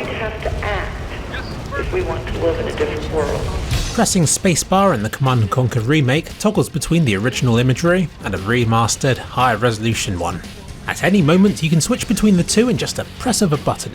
have to act if we want to live in a different world. Pressing spacebar in the Command & Conquer remake toggles between the original imagery and a remastered, higher resolution one. At any moment you can switch between the two in just a press of a button.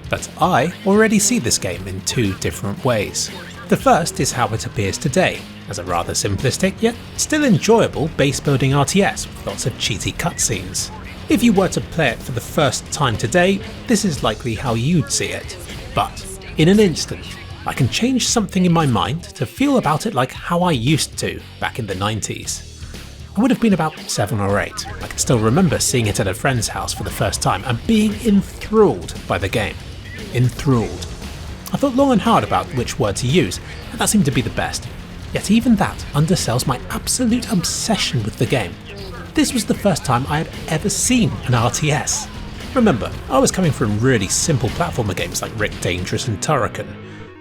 But I already see this game in two different ways. The first is how it appears today, as a rather simplistic yet still enjoyable base building RTS with lots of cheesy cutscenes. If you were to play it for the first time today, this is likely how you'd see it. But in an instant, I can change something in my mind to feel about it like how I used to back in the 90s. I would have been about 7 or 8. I can still remember seeing it at a friend's house for the first time and being enthralled by the game. Enthralled. I thought long and hard about which word to use, and that seemed to be the best. Yet even that undersells my absolute obsession with the game. This was the first time I had ever seen an RTS. Remember, I was coming from really simple platformer games like Rick Dangerous and Turrican.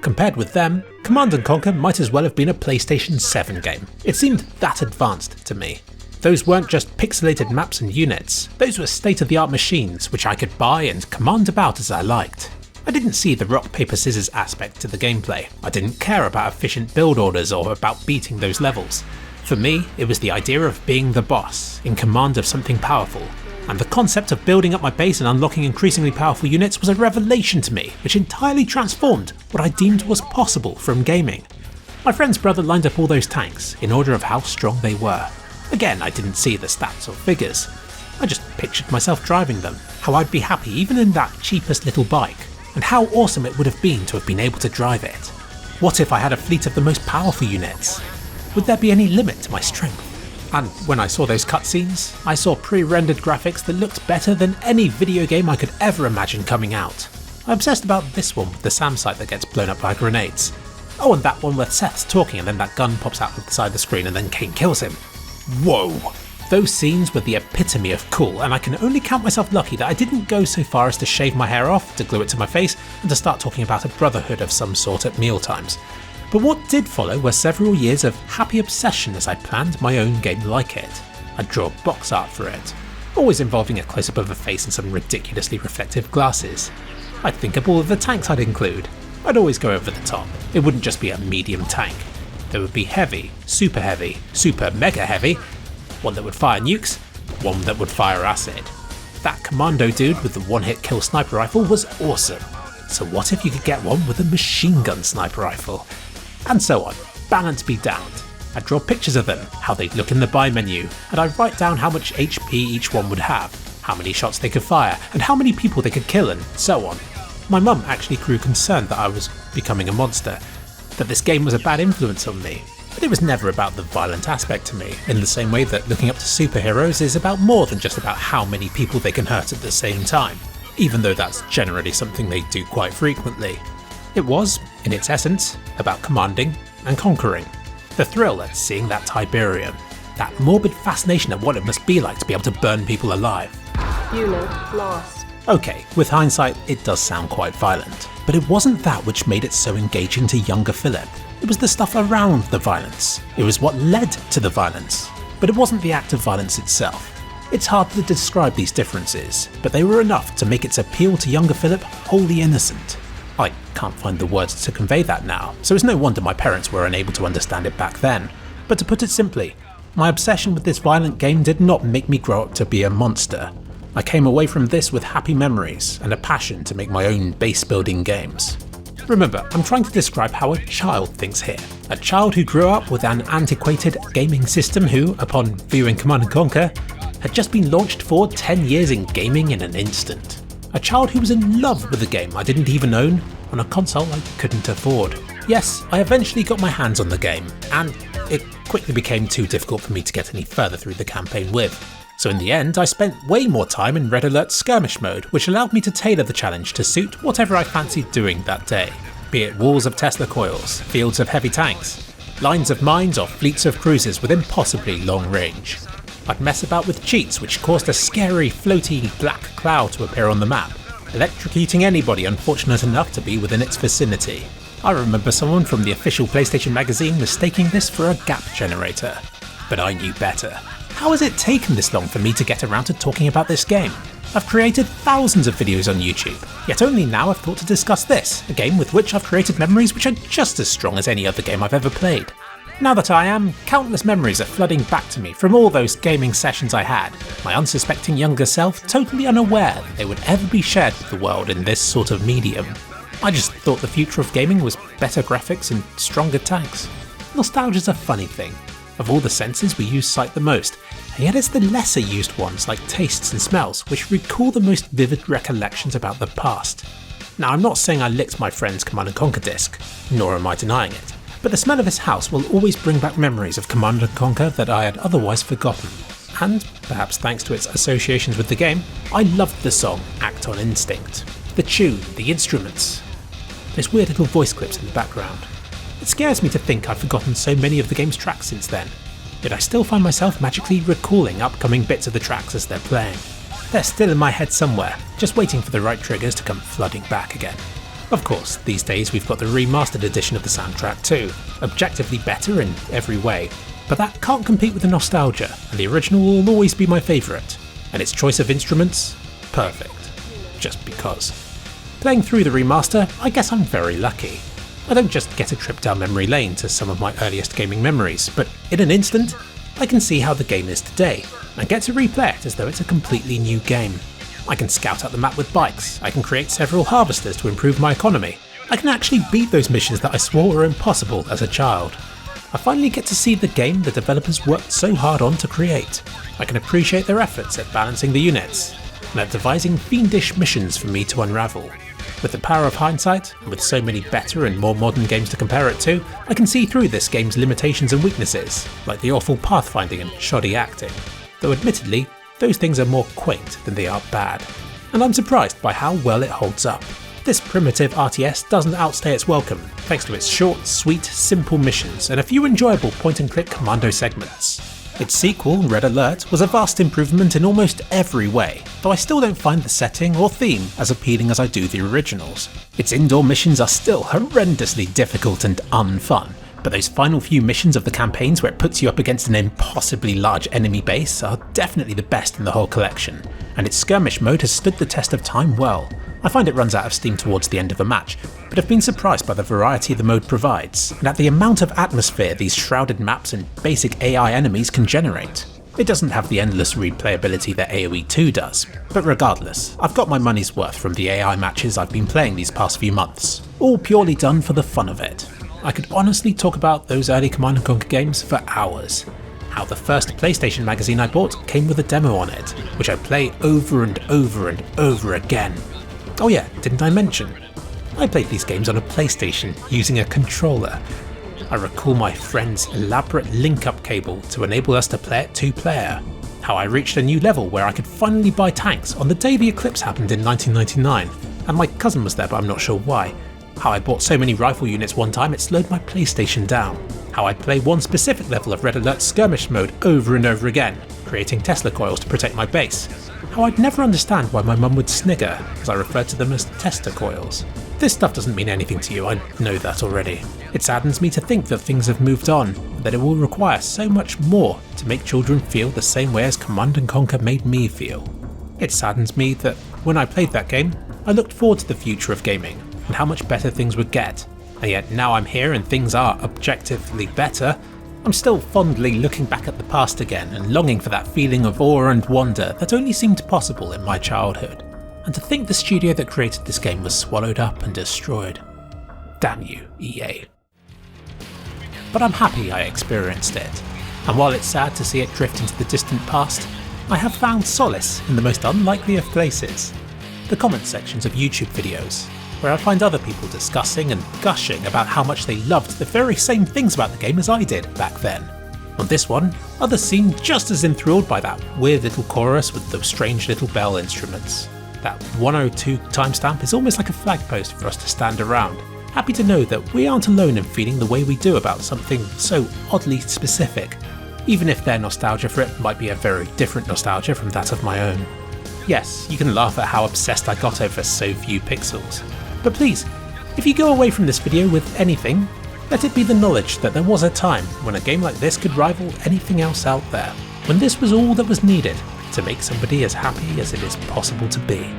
Compared with them, Command & Conquer might as well have been a PlayStation 7 game. It seemed that advanced to me. Those weren't just pixelated maps and units, those were state-of-the-art machines which I could buy and command about as I liked. I didn't see the rock paper scissors aspect to the gameplay. I didn't care about efficient build orders or about beating those levels. For me, it was the idea of being the boss, in command of something powerful. And the concept of building up my base and unlocking increasingly powerful units was a revelation to me, which entirely transformed what I deemed was possible from gaming. My friend's brother lined up all those tanks in order of how strong they were. Again, I didn't see the stats or figures. I just pictured myself driving them, how I'd be happy even in that cheapest little bike, and how awesome it would have been to have been able to drive it. What if I had a fleet of the most powerful units? Would there be any limit to my strength? And when I saw those cutscenes, I saw pre-rendered graphics that looked better than any video game I could ever imagine coming out. I obsessed about this one with the SAM site that gets blown up by grenades. Oh, and that one where Seth's talking and then that gun pops out of the side of the screen and then Kane kills him. Whoa! Those scenes were the epitome of cool, and I can only count myself lucky that I didn't go so far as to shave my hair off, to glue it to my face, and to start talking about a brotherhood of some sort at mealtimes. But what did follow were several years of happy obsession as I planned my own game like it. I'd draw box art for it, always involving a close-up of a face and some ridiculously reflective glasses. I'd think up all of the tanks I'd include. I'd always go over the top. It wouldn't just be a medium tank. There would be heavy, super mega heavy, one that would fire nukes, one that would fire acid. That commando dude with the one-hit kill sniper rifle was awesome. So what if you could get one with a machine gun sniper rifle? And so on. Balance be damned. I'd draw pictures of them, how they'd look in the buy menu, and I'd write down how much HP each one would have, how many shots they could fire, and how many people they could kill, and so on. My mum actually grew concerned that I was becoming a monster, that this game was a bad influence on me. But it was never about the violent aspect to me, in the same way that looking up to superheroes is about more than just about how many people they can hurt at the same time, even though that's generally something they do quite frequently. It was, in its essence, about commanding and conquering. The thrill at seeing that Tiberium, that morbid fascination at what it must be like to be able to burn people alive. Unit lost. Okay, with hindsight, it does sound quite violent, but it wasn't that which made it so engaging to younger Philip. It was the stuff around the violence. It was what led to the violence. But it wasn't the act of violence itself. It's hard to describe these differences, but they were enough to make its appeal to younger Philip wholly innocent. I can't find the words to convey that now, so it's no wonder my parents were unable to understand it back then. But to put it simply, my obsession with this violent game did not make me grow up to be a monster. I came away from this with happy memories and a passion to make my own base building games. Remember, I'm trying to describe how a child thinks here. A child who grew up with an antiquated gaming system who, upon viewing Command & Conquer, had just been launched for 10 years in gaming in an instant. A child who was in love with a game I didn't even own on a console I couldn't afford. Yes, I eventually got my hands on the game, and it quickly became too difficult for me to get any further through the campaign with. So in the end, I spent way more time in Red Alert skirmish mode, which allowed me to tailor the challenge to suit whatever I fancied doing that day. Be it walls of Tesla coils, fields of heavy tanks, lines of mines, or fleets of cruisers with impossibly long range. I'd mess about with cheats which caused a scary, floaty black cloud to appear on the map, electrocuting anybody unfortunate enough to be within its vicinity. I remember someone from the official PlayStation magazine mistaking this for a gap generator. But I knew better. How has it taken this long for me to get around to talking about this game? I've created thousands of videos on YouTube, yet only now I've thought to discuss this, a game with which I've created memories which are just as strong as any other game I've ever played. Now that I am, countless memories are flooding back to me from all those gaming sessions I had, my unsuspecting younger self totally unaware that they would ever be shared with the world in this sort of medium. I just thought the future of gaming was better graphics and stronger tanks. Nostalgia's a funny thing. Of all the senses we use sight the most, and yet it's the lesser used ones like tastes and smells which recall the most vivid recollections about the past. Now I'm not saying I licked my friend's Command & Conquer disc, nor am I denying it, but the smell of his house will always bring back memories of Command & Conquer that I had otherwise forgotten. And, perhaps thanks to its associations with the game, I loved the song Act on Instinct. The tune, the instruments, those weird little voice clips in the background. It scares me to think I've forgotten so many of the game's tracks since then, yet I still find myself magically recalling upcoming bits of the tracks as they're playing. They're still in my head somewhere, just waiting for the right triggers to come flooding back again. Of course, these days we've got the remastered edition of the soundtrack too, objectively better in every way, but that can't compete with the nostalgia, and the original will always be my favourite. And its choice of instruments? Perfect. Just because. Playing through the remaster, I guess I'm very lucky. I don't just get a trip down memory lane to some of my earliest gaming memories, but in an instant, I can see how the game is today, and get to replay it as though it's a completely new game. I can scout out the map with bikes, I can create several harvesters to improve my economy, I can actually beat those missions that I swore were impossible as a child. I finally get to see the game the developers worked so hard on to create. I can appreciate their efforts at balancing the units, and at devising fiendish missions for me to unravel. With the power of hindsight, and with so many better and more modern games to compare it to, I can see through this game's limitations and weaknesses, like the awful pathfinding and shoddy acting. Though admittedly, those things are more quaint than they are bad. And I'm surprised by how well it holds up. This primitive RTS doesn't outstay its welcome, thanks to its short, sweet, simple missions and a few enjoyable point-and-click commando segments. Its sequel, Red Alert, was a vast improvement in almost every way, though I still don't find the setting or theme as appealing as I do the originals. Its indoor missions are still horrendously difficult and unfun, but those final few missions of the campaigns where it puts you up against an impossibly large enemy base are definitely the best in the whole collection, and its skirmish mode has stood the test of time well. I find it runs out of steam towards the end of a match, but I've been surprised by the variety the mode provides, and at the amount of atmosphere these shrouded maps and basic AI enemies can generate. It doesn't have the endless replayability that AoE 2 does, but regardless, I've got my money's worth from the AI matches I've been playing these past few months, all purely done for the fun of it. I could honestly talk about those early Command & Conquer games for hours. How the first PlayStation magazine I bought came with a demo on it, which I play over and over and over again. Oh yeah, didn't I mention? I played these games on a PlayStation using a controller. I recall my friend's elaborate link-up cable to enable us to play it 2-player. How I reached a new level where I could finally buy tanks on the day the eclipse happened in 1999, and my cousin was there but I'm not sure why. How I bought so many rifle units one time it slowed my PlayStation down. How I'd play one specific level of Red Alert skirmish mode over and over again, creating Tesla coils to protect my base. How I'd never understand why my mum would snigger as I referred to them as tester coils. This stuff doesn't mean anything to you, I know that already. It saddens me to think that things have moved on, and that it will require so much more to make children feel the same way as Command & Conquer made me feel. It saddens me that when I played that game, I looked forward to the future of gaming, and how much better things would get, and yet now I'm here and things are objectively better, I'm still fondly looking back at the past again and longing for that feeling of awe and wonder that only seemed possible in my childhood. And to think the studio that created this game was swallowed up and destroyed. Damn you, EA. But I'm happy I experienced it, and while it's sad to see it drift into the distant past, I have found solace in the most unlikely of places. The comment sections of YouTube videos, where I find other people discussing and gushing about how much they loved the very same things about the game as I did back then. On this one, others seem just as enthralled by that weird little chorus with the strange little bell instruments. That 102 timestamp is almost like a flagpost for us to stand around, happy to know that we aren't alone in feeling the way we do about something so oddly specific, even if their nostalgia for it might be a very different nostalgia from that of my own. Yes, you can laugh at how obsessed I got over so few pixels. But please, if you go away from this video with anything, let it be the knowledge that there was a time when a game like this could rival anything else out there. when this was all that was needed to make somebody as happy as it is possible to be.